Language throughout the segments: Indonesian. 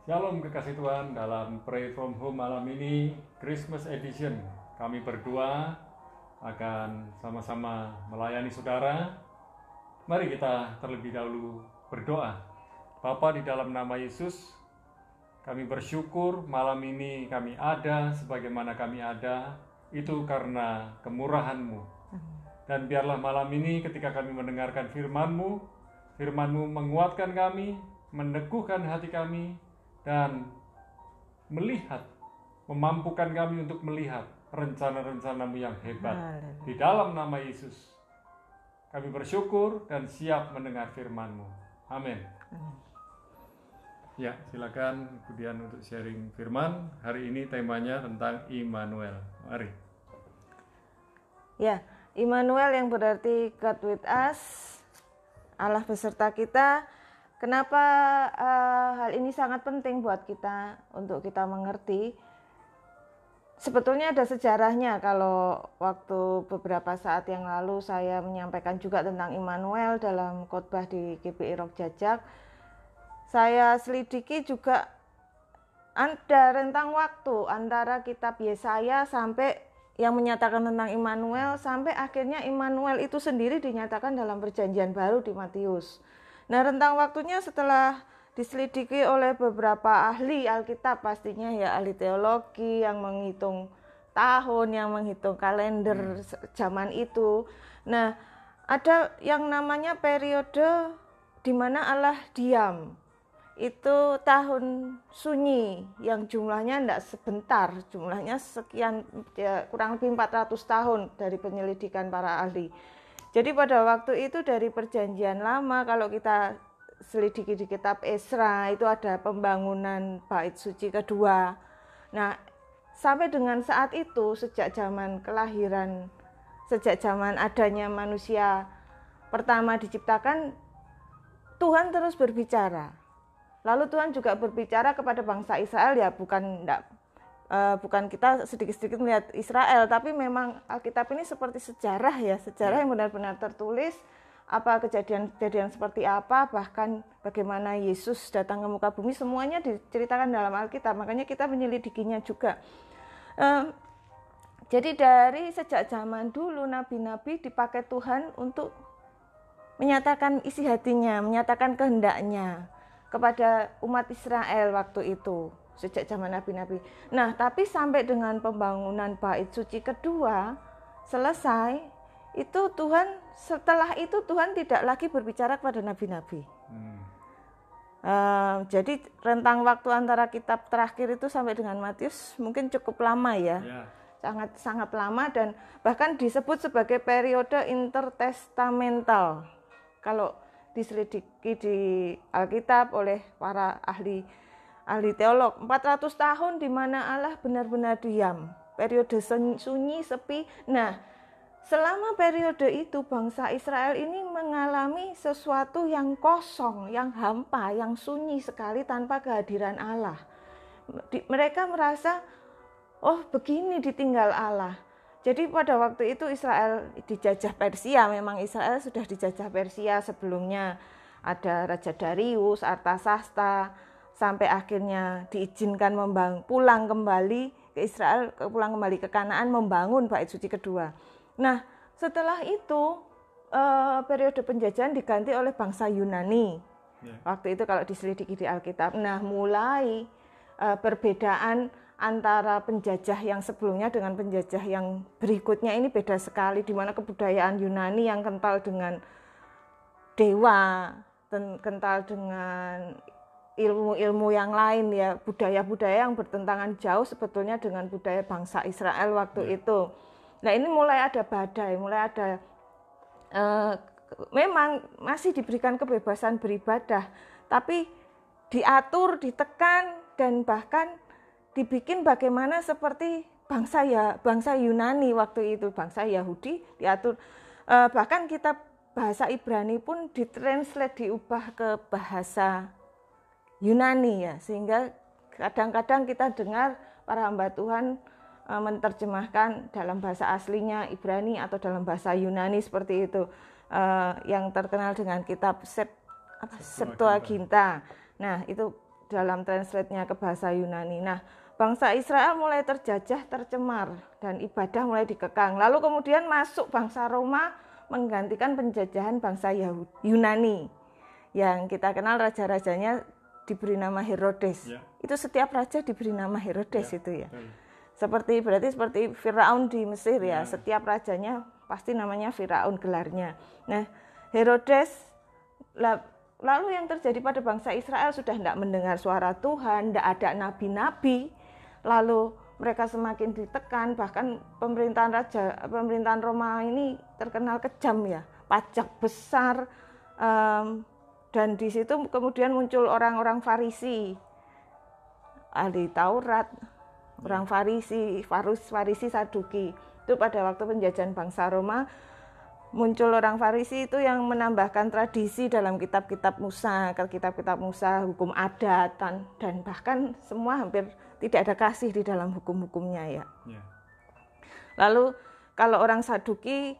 Shalom kekasih Tuhan, dalam Pray From Home malam ini, Christmas Edition, kami berdua akan sama-sama melayani saudara. Mari kita terlebih dahulu berdoa. Bapa, di dalam nama Yesus, kami bersyukur malam ini kami ada sebagaimana kami ada, itu karena kemurahan-Mu. Dan biarlah malam ini ketika kami mendengarkan firman-Mu, firman-Mu menguatkan kami, meneguhkan hati kami, dan melihat, memampukan kami untuk melihat rencana-rencana-Mu yang hebat. Di dalam nama Yesus, kami bersyukur dan siap mendengar firman-Mu. Amin. Ya, silakan kemudian untuk sharing firman. Hari ini temanya tentang Immanuel. Mari. Ya, Immanuel yang berarti God with us, Allah beserta kita. Kenapa hal ini sangat penting buat kita untuk kita mengerti? Sebetulnya ada sejarahnya. Kalau waktu beberapa saat yang lalu saya menyampaikan juga tentang Immanuel dalam khotbah di GBI Rock Jajak, saya selidiki juga ada rentang waktu antara kitab Yesaya sampai yang menyatakan tentang Immanuel, sampai akhirnya Immanuel itu sendiri dinyatakan dalam Perjanjian Baru di Matius. Nah, rentang waktunya setelah diselidiki oleh beberapa ahli Alkitab, pastinya ya ahli teologi yang menghitung tahun, yang menghitung kalender zaman itu. Nah, ada yang namanya periode di mana Allah diam. Itu tahun sunyi yang jumlahnya tidak sebentar, jumlahnya sekian, ya, kurang lebih 400 tahun dari penyelidikan para ahli. Jadi pada waktu itu dari Perjanjian Lama, kalau kita selidiki di kitab Esra, itu ada pembangunan bait suci kedua. Nah, sampai dengan saat itu, sejak zaman kelahiran, sejak zaman adanya manusia pertama diciptakan, Tuhan terus berbicara. Lalu Tuhan juga berbicara kepada bangsa Israel, ya bukan kita sedikit-sedikit melihat Israel, tapi memang Alkitab ini seperti sejarah, ya, sejarah yang benar-benar tertulis, apa kejadian-kejadian seperti apa, bahkan bagaimana Yesus datang ke muka bumi, semuanya diceritakan dalam Alkitab. Makanya kita menyelidikinya juga. Jadi dari sejak zaman dulu nabi-nabi dipakai Tuhan untuk menyatakan isi hatinya, menyatakan kehendaknya kepada umat Israel waktu itu, sejak zaman nabi-nabi. Nah, tapi sampai dengan pembangunan bait suci kedua selesai, itu Tuhan, setelah itu Tuhan tidak lagi berbicara kepada nabi-nabi. Jadi rentang waktu antara kitab terakhir itu sampai dengan Matius mungkin cukup lama, ya. Sangat lama, dan bahkan disebut sebagai periode intertestamental. Kalau diselidiki di Alkitab oleh para ahli teolog, 400 tahun di mana Allah benar-benar diam, periode sunyi, sepi. Nah, selama periode itu bangsa Israel ini mengalami sesuatu yang kosong, yang hampa, yang sunyi sekali tanpa kehadiran Allah. Mereka merasa, oh, begini ditinggal Allah. Jadi pada waktu itu Israel dijajah Persia. Memang Israel sudah dijajah Persia sebelumnya. Ada Raja Darius, Artasasta, sampai akhirnya diizinkan pulang kembali ke Israel, pulang kembali ke Kanaan, membangun bait suci kedua. Nah, setelah itu periode penjajahan diganti oleh bangsa Yunani. Waktu itu kalau diselidiki di Alkitab. Nah, mulai perbedaan antara penjajah yang sebelumnya dengan penjajah yang berikutnya ini beda sekali, di mana kebudayaan Yunani yang kental dengan dewa, kental dengan ilmu-ilmu yang lain, ya, budaya-budaya yang bertentangan jauh sebetulnya dengan budaya bangsa Israel waktu itu. Nah, ini mulai ada badai, mulai ada memang masih diberikan kebebasan beribadah, tapi diatur, ditekan, dan bahkan dibikin bagaimana seperti bangsa Yunani waktu itu, bangsa Yahudi diatur. Bahkan kitab bahasa Ibrani pun ditranslate, diubah ke bahasa Yunani, ya, sehingga kadang-kadang kita dengar para hamba Tuhan menerjemahkan dalam bahasa aslinya Ibrani atau dalam bahasa Yunani seperti itu, yang terkenal dengan kitab Septuaginta. Nah, itu dalam translate-nya ke bahasa Yunani. Nah, bangsa Israel mulai terjajah, tercemar, dan ibadah mulai dikekang. Lalu kemudian masuk bangsa Roma menggantikan penjajahan bangsa Yunani. Yang kita kenal raja-rajanya diberi nama Herodes. Ya. Itu setiap raja diberi nama Herodes Ya, itu ya. betul. Berarti seperti Firaun di Mesir ya. Ya. Setiap rajanya pasti namanya Firaun gelarnya. Nah, Herodes, lalu yang terjadi pada bangsa Israel sudah tidak mendengar suara Tuhan, tidak ada nabi-nabi. Lalu mereka semakin ditekan, bahkan pemerintahan Roma ini terkenal kejam ya, pajak besar, dan di situ kemudian muncul orang-orang Farisi, ahli Taurat, orang Farisi Saduki. Itu pada waktu penjajahan bangsa Roma muncul orang Farisi itu yang menambahkan tradisi dalam kitab-kitab Musa, hukum adat, dan bahkan semua hampir tidak ada kasih di dalam hukum-hukumnya ya. Lalu kalau orang Saduki,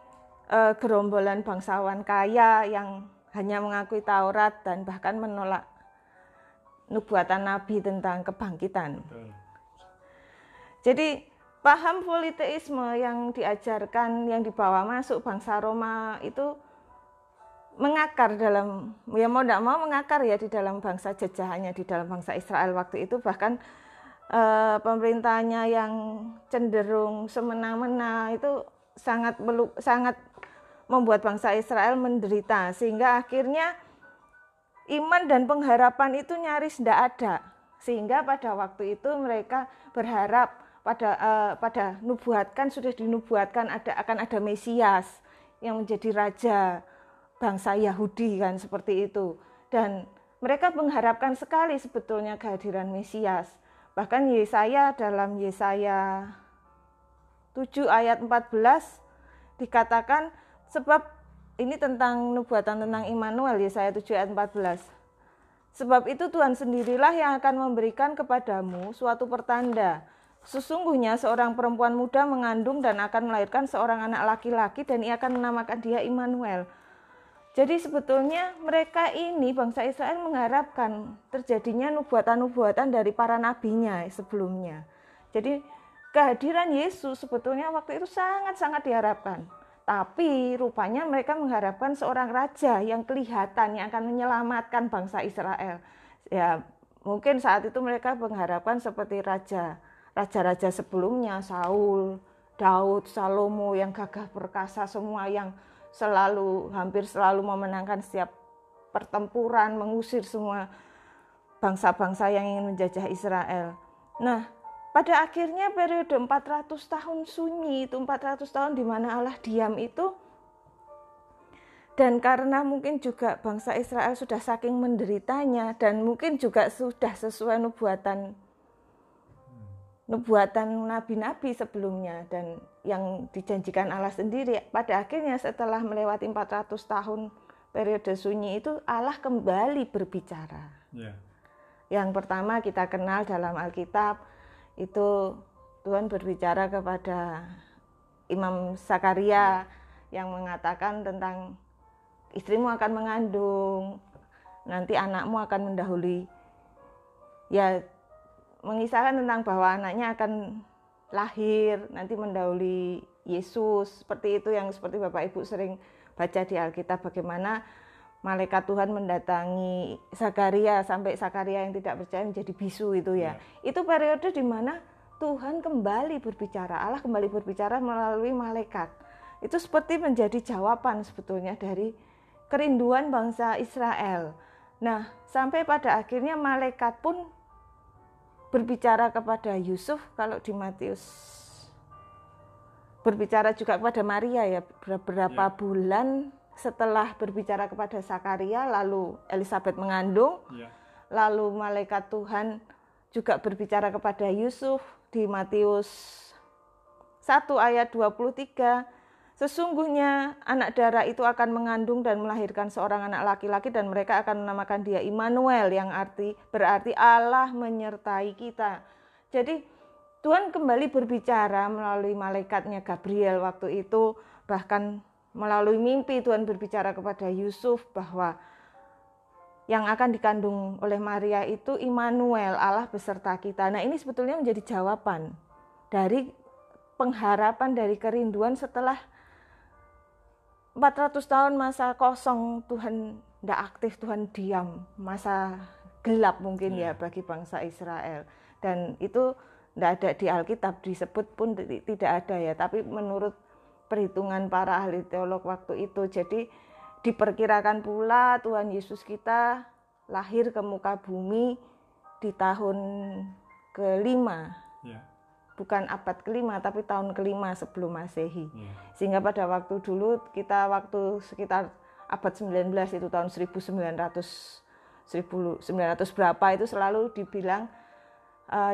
gerombolan bangsawan kaya yang hanya mengakui Taurat dan bahkan menolak nubuatan Nabi tentang kebangkitan. Jadi paham politeisme yang diajarkan, yang dibawa masuk bangsa Roma itu mengakar dalam, ya mau tidak mau mengakar ya di dalam bangsa jajahannya, di dalam bangsa Israel waktu itu. Bahkan pemerintahnya yang cenderung semena-mena itu sangat membuat bangsa Israel menderita, sehingga akhirnya iman dan pengharapan itu nyaris tidak ada. Sehingga pada waktu itu mereka berharap pada sudah dinubuatkan akan ada Mesias yang menjadi raja bangsa Yahudi kan, seperti itu. Dan mereka mengharapkan sekali sebetulnya kehadiran Mesias. Bahkan Yesaya dalam Yesaya 7 ayat 14 dikatakan, sebab ini tentang nubuatan tentang Immanuel, Yesaya 7 ayat 14. Sebab itu Tuhan sendirilah yang akan memberikan kepadamu suatu pertanda. Sesungguhnya seorang perempuan muda mengandung dan akan melahirkan seorang anak laki-laki, dan ia akan menamakan dia Immanuel. Jadi sebetulnya mereka ini, bangsa Israel, mengharapkan terjadinya nubuatan-nubuatan dari para nabinya sebelumnya. Jadi kehadiran Yesus sebetulnya waktu itu sangat-sangat diharapkan. Tapi rupanya mereka mengharapkan seorang raja yang kelihatan, yang akan menyelamatkan bangsa Israel. Ya, mungkin saat itu mereka mengharapkan seperti raja-raja sebelumnya, Saul, Daud, Salomo, yang gagah perkasa semua, yang hampir selalu memenangkan setiap pertempuran, mengusir semua bangsa-bangsa yang ingin menjajah Israel. Nah, pada akhirnya periode 400 tahun sunyi, itu 400 tahun di mana Allah diam itu, dan karena mungkin juga bangsa Israel sudah saking menderitanya, dan mungkin juga sudah sesuai nubuatan nabi-nabi sebelumnya dan yang dijanjikan Allah sendiri, pada akhirnya setelah melewati 400 tahun periode sunyi itu, Allah kembali berbicara. Yang pertama kita kenal dalam Alkitab itu Tuhan berbicara kepada Imam Zakaria yang mengatakan tentang istrimu akan mengandung, nanti anakmu akan mendahului, ya mengisahkan tentang bahwa anaknya akan lahir, nanti mendahului Yesus. Seperti itu yang seperti Bapak Ibu sering baca di Alkitab, bagaimana malaikat Tuhan mendatangi Zakaria sampai Zakaria yang tidak percaya menjadi bisu itu ya. Itu periode di mana Tuhan kembali berbicara, Allah kembali berbicara melalui malaikat. Itu seperti menjadi jawaban sebetulnya dari kerinduan bangsa Israel. Nah, sampai pada akhirnya malaikat pun berbicara kepada Yusuf, kalau di Matius berbicara juga kepada Maria ya, beberapa bulan setelah berbicara kepada Zakaria, lalu Elizabeth mengandung, lalu malaikat Tuhan juga berbicara kepada Yusuf di Matius 1 ayat 23, sesungguhnya anak darah itu akan mengandung dan melahirkan seorang anak laki-laki, dan mereka akan menamakan dia Immanuel, yang berarti Allah menyertai kita. Jadi Tuhan kembali berbicara melalui malaikatnya Gabriel waktu itu, bahkan melalui mimpi Tuhan berbicara kepada Yusuf bahwa yang akan dikandung oleh Maria itu Immanuel, Allah beserta kita. Nah, ini sebetulnya menjadi jawaban dari pengharapan, dari kerinduan setelah 400 tahun masa kosong, Tuhan tidak aktif, Tuhan diam, masa gelap mungkin ya bagi bangsa Israel. Dan itu tidak ada di Alkitab, disebut pun tidak ada ya, tapi menurut perhitungan para ahli teolog waktu itu. Jadi diperkirakan pula Tuhan Yesus kita lahir ke muka bumi di tahun ke-5, bukan abad ke-5 tapi tahun ke-5 sebelum Masehi. Sehingga pada waktu dulu kita waktu sekitar abad 19 itu tahun 1900 berapa itu selalu dibilang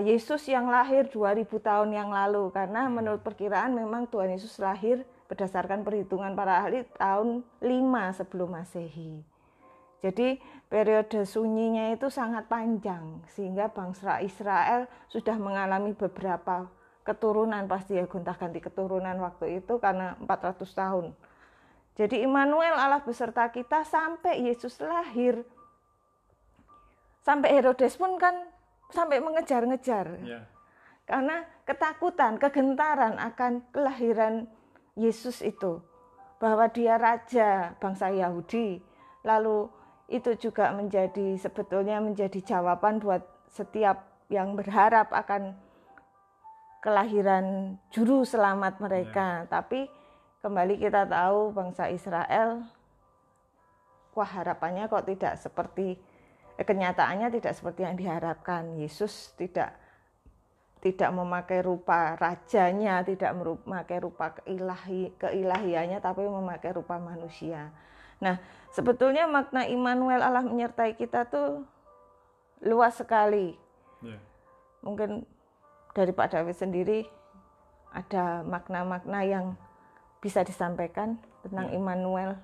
Yesus yang lahir 2000 tahun yang lalu, karena menurut perkiraan memang Tuhan Yesus lahir berdasarkan perhitungan para ahli tahun 5 sebelum Masehi. Jadi periode sunyinya itu sangat panjang, sehingga bangsa Israel sudah mengalami beberapa keturunan, pasti ya gonta-ganti keturunan waktu itu karena 400 tahun. Jadi Immanuel, Allah beserta kita, sampai Yesus lahir. Sampai Herodes pun kan sampai mengejar-ngejar. Karena ketakutan, kegentaran akan kelahiran Yesus itu, bahwa dia raja bangsa Yahudi. Lalu itu juga sebetulnya menjadi jawaban buat setiap yang berharap akan kelahiran juru selamat mereka. Tapi kembali kita tahu bangsa Israel, harapannya kok tidak seperti, kenyataannya tidak seperti yang diharapkan. Yesus tidak memakai rupa rajanya, tidak memakai rupa keilahiannya, tapi memakai rupa manusia. Nah, sebetulnya makna Immanuel, Allah menyertai kita tuh luas sekali. Mungkin dari Pak David sendiri ada makna-makna yang bisa disampaikan tentang Immanuel.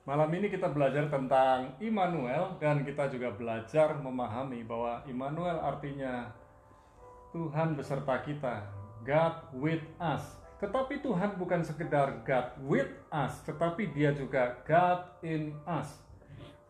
Malam ini kita belajar tentang Immanuel, dan kita juga belajar memahami bahwa Immanuel artinya Tuhan beserta kita, God with us. Tetapi Tuhan bukan sekedar God with us, tetapi dia juga God in us,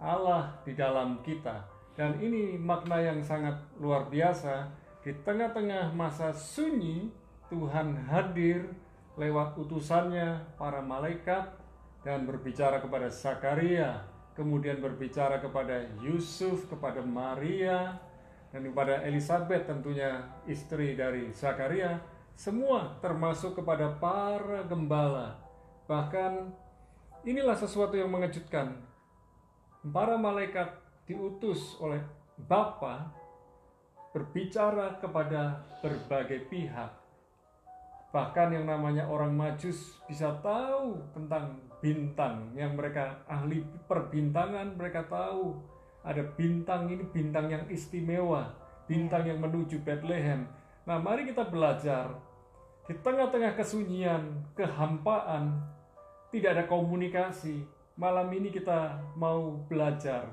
Allah di dalam kita. Dan ini makna yang sangat luar biasa. Di tengah-tengah masa sunyi, Tuhan hadir lewat utusannya, para malaikat, dan berbicara kepada Zakaria, kemudian berbicara kepada Yusuf, kepada Maria, dan kepada Elizabeth, tentunya istri dari Zakaria, semua termasuk kepada para gembala. Bahkan inilah sesuatu yang mengejutkan. Para malaikat diutus oleh Bapa berbicara kepada berbagai pihak. Bahkan yang namanya orang Majus bisa tahu tentang bintang, yang mereka ahli perbintangan, mereka tahu ada bintang ini, bintang yang istimewa, bintang yang menuju Bethlehem. Nah, mari kita belajar. Di tengah-tengah kesunyian, kehampaan, tidak ada komunikasi. Malam ini kita mau belajar.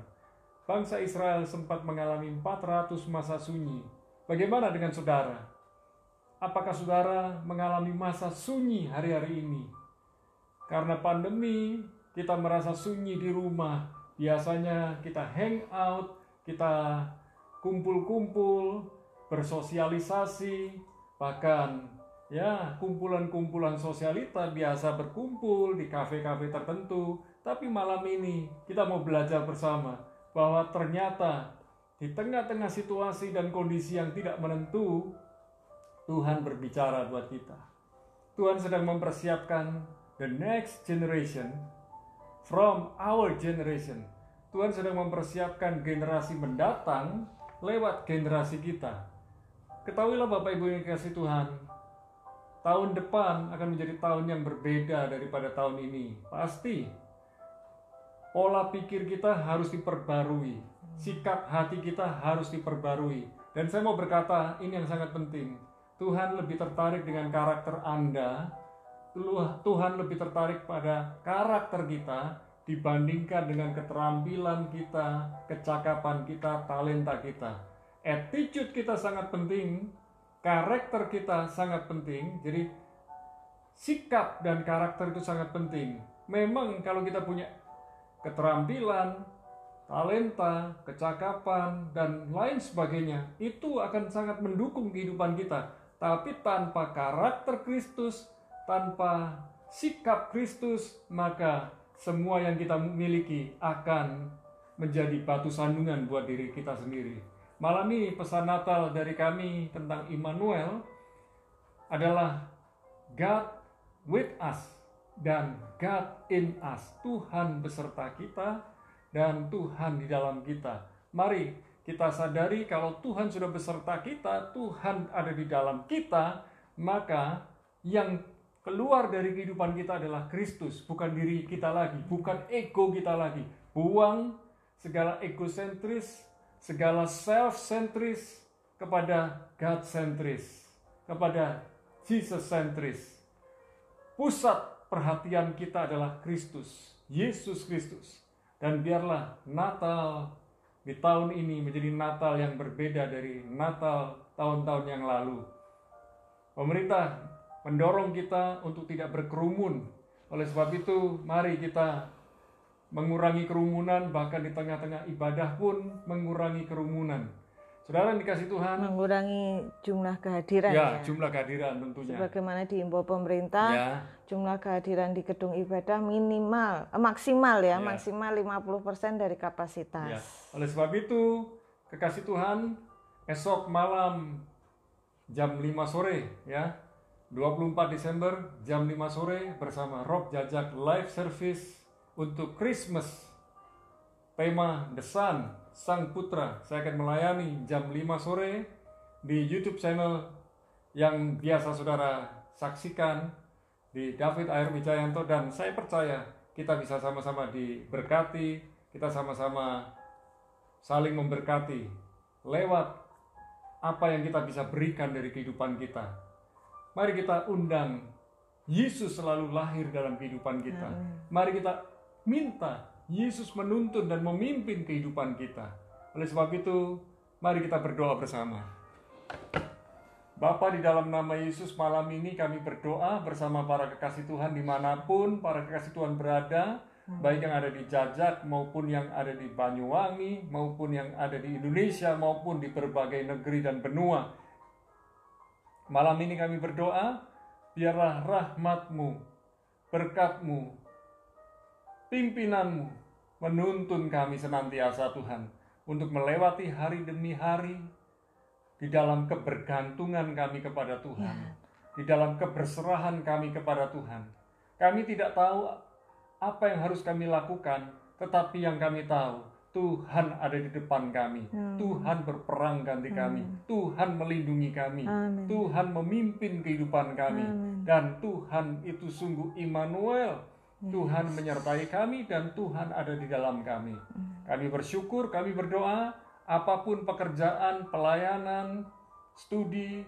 Bangsa Israel sempat mengalami 400 masa sunyi. Bagaimana dengan saudara? Apakah saudara mengalami masa sunyi hari-hari ini? Karena pandemi, kita merasa sunyi di rumah. Biasanya kita hang out, kita kumpul-kumpul, bersosialisasi, bahkan ya kumpulan-kumpulan sosialita biasa berkumpul di kafe-kafe tertentu. Tapi malam ini kita mau belajar bersama bahwa ternyata di tengah-tengah situasi dan kondisi yang tidak menentu, Tuhan berbicara buat kita. Tuhan sedang mempersiapkan the next generation from our generation. Tuhan sedang mempersiapkan generasi mendatang lewat generasi kita. Ketahuilah Bapak Ibu yang dikasihi Tuhan, tahun depan akan menjadi tahun yang berbeda daripada tahun ini. Pasti pola pikir kita harus diperbarui, sikap hati kita harus diperbarui. Dan saya mau berkata, ini yang sangat penting. Tuhan lebih tertarik dengan karakter Anda, Tuhan lebih tertarik pada karakter kita dibandingkan dengan keterampilan kita, kecakapan kita, talenta kita. Attitude kita sangat penting, karakter kita sangat penting. Jadi sikap dan karakter itu sangat penting. Memang kalau kita punya keterampilan, talenta, kecakapan, dan lain sebagainya. Itu akan sangat mendukung kehidupan kita. Tapi tanpa karakter Kristus, tanpa sikap Kristus, maka semua yang kita miliki akan menjadi batu sandungan buat diri kita sendiri. Malam ini pesan Natal dari kami tentang Immanuel adalah God with us dan God in us. Tuhan beserta kita dan Tuhan di dalam kita. Mari kita sadari kalau Tuhan sudah beserta kita, Tuhan ada di dalam kita, maka yang keluar dari kehidupan kita adalah Kristus, bukan diri kita lagi, bukan ego kita lagi. Buang segala egosentris, segala self-centris kepada God-centris, kepada Jesus-centris. Pusat perhatian kita adalah Kristus, Yesus Kristus. Dan biarlah Natal di tahun ini menjadi Natal yang berbeda dari Natal tahun-tahun yang lalu. Pemerintah mendorong kita untuk tidak berkerumun. Oleh sebab itu, mari kita mengurangi kerumunan, bahkan di tengah-tengah ibadah pun mengurangi kerumunan. Saudara yang dikasih Tuhan, mengurangi jumlah kehadiran ya. Jumlah kehadiran tentunya. Sebagaimana diimbau pemerintah, jumlah kehadiran di gedung ibadah maksimal 50% dari kapasitas. Oleh sebab itu, kekasih Tuhan, esok malam jam 5 sore 24 Desember jam 5 sore bersama Rob Jajak live service untuk Christmas. Tema The Son, Sang Putra. Saya akan melayani jam 5 sore di YouTube channel yang biasa saudara saksikan di David Ayer Wijayanto, dan saya percaya kita bisa sama-sama diberkati, kita sama-sama saling memberkati lewat apa yang kita bisa berikan dari kehidupan kita. Mari kita undang Yesus selalu lahir dalam kehidupan kita. Mari kita minta Yesus menuntun dan memimpin kehidupan kita. Oleh sebab itu, mari kita berdoa bersama. Bapa, di dalam nama Yesus, malam ini kami berdoa bersama para kekasih Tuhan dimanapun para kekasih Tuhan berada, baik yang ada di Jajak maupun yang ada di Banyuwangi, maupun yang ada di Indonesia, maupun di berbagai negeri dan benua. Malam ini kami berdoa, biarlah rahmat-Mu, berkat-Mu, pimpinanmu menuntun kami senantiasa Tuhan untuk melewati hari demi hari di dalam kebergantungan kami kepada Tuhan, di dalam keberserahan kami kepada Tuhan. Kami tidak tahu apa yang harus kami lakukan, tetapi yang kami tahu Tuhan ada di depan kami. Tuhan berperang ganti kami. Tuhan melindungi kami. Tuhan memimpin kehidupan kami. Dan Tuhan itu sungguh Immanuel. Tuhan menyertai kami dan Tuhan ada di dalam kami. Kami bersyukur, kami berdoa, apapun pekerjaan, pelayanan, studi,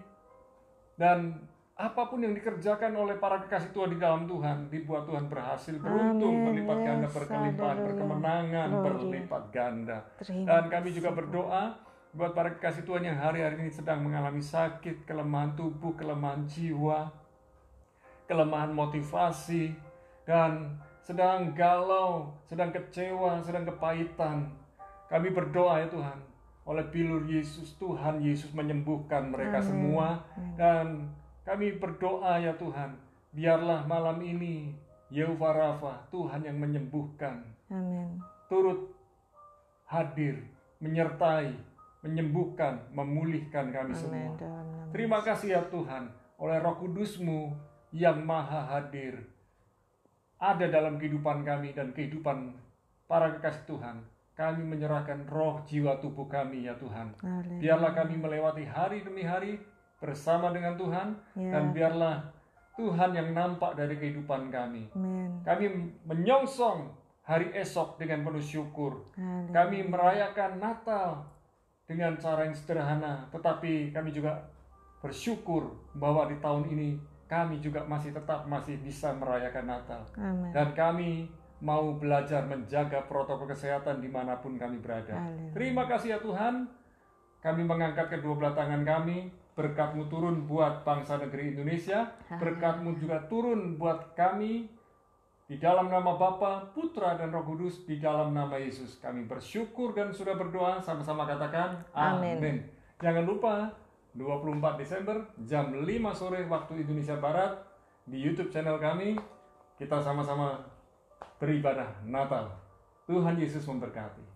dan apapun yang dikerjakan oleh para kekasih Tuhan di dalam Tuhan, dibuat Tuhan berhasil, beruntung, berlipat ganda, berkelimpahan, berkemenangan, berlipat ganda. Dan kami juga berdoa buat para kekasih Tuhan yang hari-hari ini sedang mengalami sakit, kelemahan tubuh, kelemahan jiwa, kelemahan motivasi, dan sedang galau, sedang kecewa, sedang kepahitan. Kami berdoa ya Tuhan, oleh bilur Yesus, Tuhan Yesus menyembuhkan mereka semua. Dan kami berdoa ya Tuhan, biarlah malam ini Yehovah Rafa, Tuhan yang menyembuhkan, turut hadir, menyertai, menyembuhkan, memulihkan kami semua. Terima kasih ya Tuhan, oleh Roh Kudus-Mu yang maha hadir, ada dalam kehidupan kami dan kehidupan para kekasih Tuhan. Kami menyerahkan roh, jiwa, tubuh kami ya Tuhan. Biarlah kami melewati hari demi hari bersama dengan Tuhan. Dan biarlah Tuhan yang nampak dari kehidupan kami. Kami menyongsong hari esok dengan penuh syukur. Kami merayakan Natal dengan cara yang sederhana. Tetapi kami juga bersyukur bahwa di tahun ini kami juga masih bisa merayakan Natal. Dan kami mau belajar menjaga protokol kesehatan dimanapun kami berada. Terima kasih ya Tuhan. Kami mengangkat kedua belah tangan kami. Berkat-Mu turun buat bangsa negeri Indonesia. Berkat-Mu juga turun buat kami Di dalam nama Bapa, Putra, dan Roh Kudus, di dalam nama Yesus, kami bersyukur dan sudah berdoa. Sama-sama katakan Amin. amin. Jangan lupa 24 Desember jam 5 sore waktu Indonesia Barat di YouTube channel kami, kita sama-sama beribadah Natal. Tuhan Yesus memberkati.